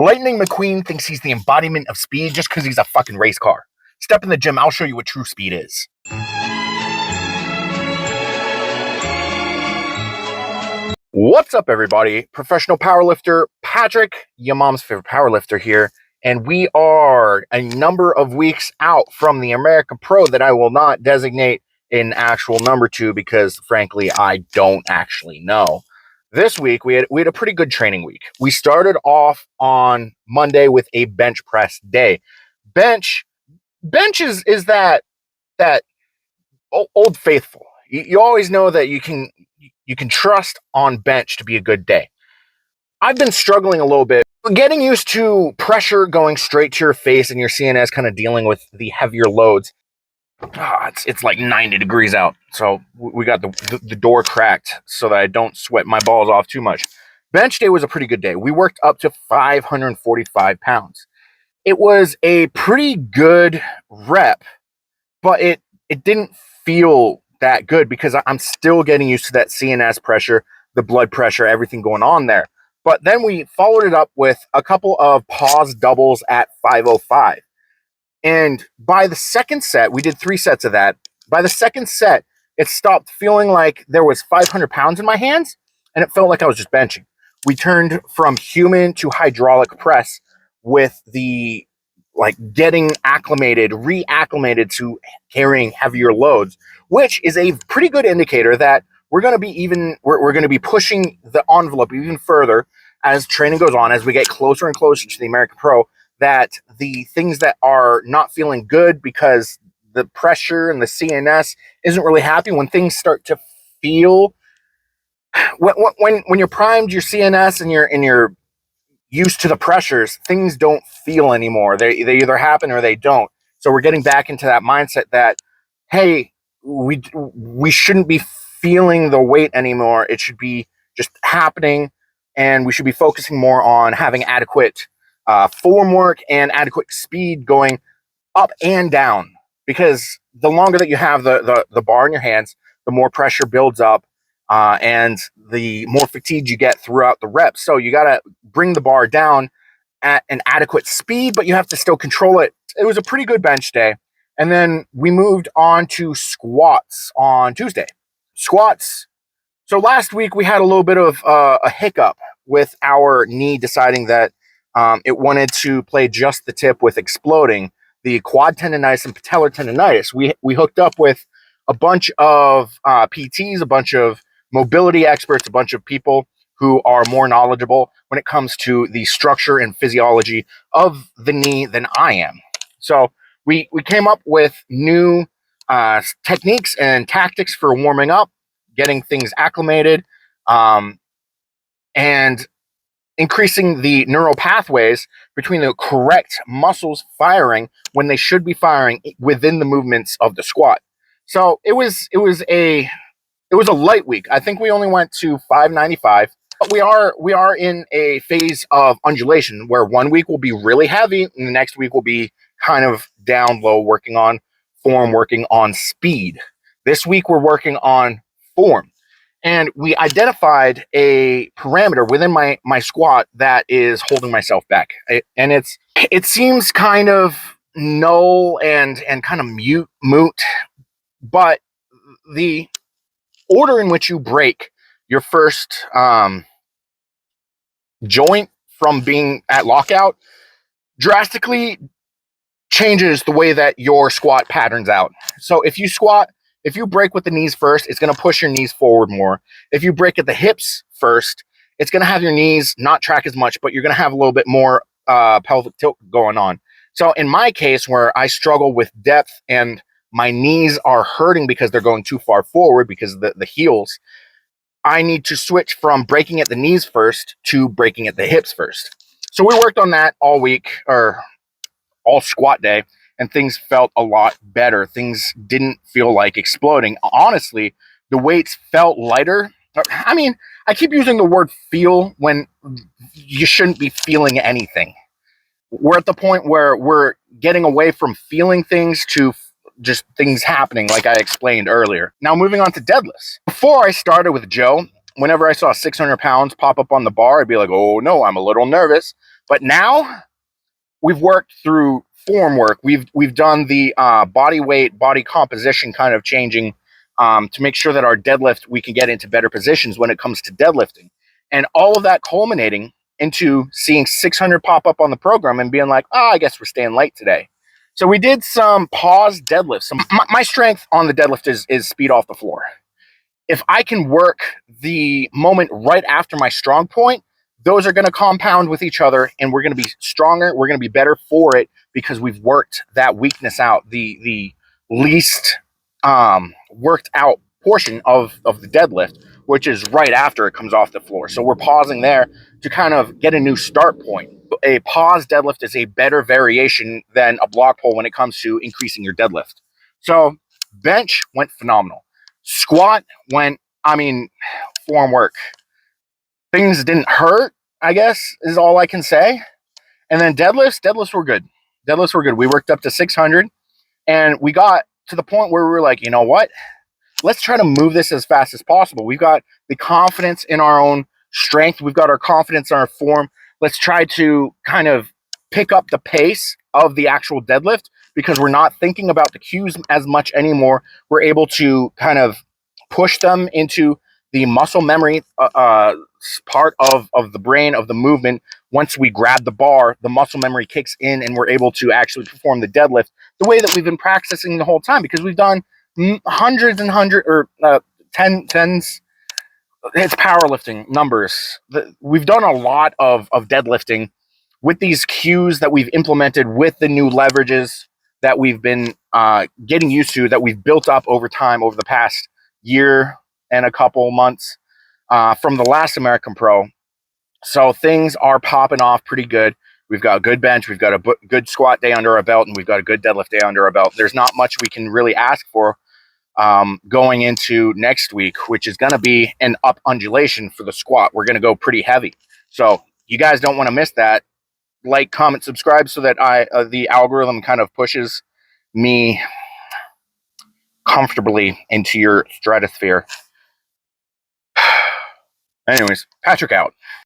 Lightning McQueen thinks he's the embodiment of speed just because he's a fucking race car. Step in the gym, I'll show you what true speed is. What's up, everybody? Professional powerlifter Patrick, your mom's favorite powerlifter here, and we are a number of weeks out from the America Pro that I will not designate an actual number to because, frankly, I don't actually know. This week, we had a pretty good training week. We started off on Monday with a bench press day. Bench is that old faithful. You always know that you can trust on bench to be a good day. I've been struggling a little bit, getting used to pressure going straight to your face and your CNS kind of dealing with the heavier loads. It's like 90 degrees out, so we got the door cracked so that I don't sweat my balls off too much. Bench day was a pretty good day. We worked up to 545 pounds. It was a pretty good rep, but it didn't feel that good because I'm still getting used to that CNS pressure, the blood pressure, everything going on there. But then we followed it up with a couple of pause doubles at 505. And by the second set, we did 3 sets of that. By the second set, it stopped feeling like there was 500 pounds in my hands, and it felt like I was just benching. We turned from human to hydraulic press with the getting reacclimated to carrying heavier loads, which is a pretty good indicator that we're going to be pushing the envelope even further as training goes on, as we get closer and closer to the American Pro, that the things that are not feeling good because the pressure and the CNS isn't really happy, when things start to feel, when you're primed, your CNS and you're used to the pressures, things don't feel anymore. They either happen or they don't. So we're getting back into that mindset that, hey, we shouldn't be feeling the weight anymore. It should be just happening, and we should be focusing more on having adequate form work and adequate speed going up and down. Because the longer that you have the bar in your hands, the more pressure builds up, and the more fatigued you get throughout the reps. So you got to bring the bar down at an adequate speed, but you have to still control it. It was a pretty good bench day. And then we moved on to squats on Tuesday. Squats. So last week we had a little bit of a hiccup with our knee deciding that it wanted to play just the tip with exploding. The quad tendonitis and patellar tendonitis. We hooked up with a bunch of PTs, a bunch of mobility experts, a bunch of people who are more knowledgeable when it comes to the structure and physiology of the knee than I am. So we came up with new techniques and tactics for warming up, getting things acclimated, and increasing the neural pathways between the correct muscles firing when they should be firing within the movements of the squat. So it was a light week. I think we only went to 595. But we are in a phase of undulation where one week will be really heavy and the next week will be kind of down low, working on form, working on speed. This week we're working on form. And we identified a parameter within my squat that is holding myself back. It seems kind of null and kind of moot, but the order in which you break your first joint from being at lockout drastically changes the way that your squat patterns out. So if you break with the knees first, it's going to push your knees forward more. If you break at the hips first, it's going to have your knees not track as much, but you're going to have a little bit more pelvic tilt going on. So in my case, where I struggle with depth and my knees are hurting because they're going too far forward because of the heels, I need to switch from breaking at the knees first to breaking at the hips first. So we worked on that all week, or all squat day, and things felt a lot better. Things didn't feel like exploding. Honestly, the weights felt lighter. I mean, I keep using the word feel when you shouldn't be feeling anything. We're at the point where we're getting away from feeling things to just things happening, like I explained earlier. Now, moving on to deadlifts. Before I started with Joe, whenever I saw 600 pounds pop up on the bar, I'd be like, oh no, I'm a little nervous. But now we've worked through form work. We've done the body weight, body composition kind of changing to make sure that our deadlift, we can get into better positions when it comes to deadlifting. And all of that culminating into seeing 600 pop up on the program and being like, oh, I guess we're staying light today. So we did some pause deadlifts. My strength on the deadlift is speed off the floor. If I can work the moment right after my strong point, those are going to compound with each other and we're going to be stronger. We're going to be better for it because we've worked that weakness out, the least worked out portion of the deadlift, which is right after it comes off the floor. So we're pausing there to kind of get a new start point. A pause deadlift is a better variation than a block pull when it comes to increasing your deadlift. So bench went phenomenal. Squat went, form work. Things didn't hurt, I guess, is all I can say. And then deadlifts were good. Deadlifts were good. We worked up to 600 and we got to the point where we were like, you know what? Let's try to move this as fast as possible. We've got the confidence in our own strength. We've got our confidence in our form. Let's try to kind of pick up the pace of the actual deadlift because we're not thinking about the cues as much anymore. We're able to kind of push them into the muscle memory part of the brain of the movement. Once we grab the bar, the muscle memory kicks in and we're able to actually perform the deadlift the way that we've been practicing the whole time because we've done hundreds and hundreds or tens. It's powerlifting numbers. We've done a lot of deadlifting with these cues that we've implemented with the new leverages that we've been getting used to, that we've built up over time over the past year and a couple months from the last American Pro. So things are popping off pretty good. We've got a good bench. We've got a good squat day under our belt, and we've got a good deadlift day under our belt. There's not much we can really ask for going into next week, which is going to be an up undulation for the squat. We're going to go pretty heavy. So you guys don't want to miss that. Like, comment, subscribe so that the algorithm kind of pushes me comfortably into your stratosphere. Anyways, Patrick out.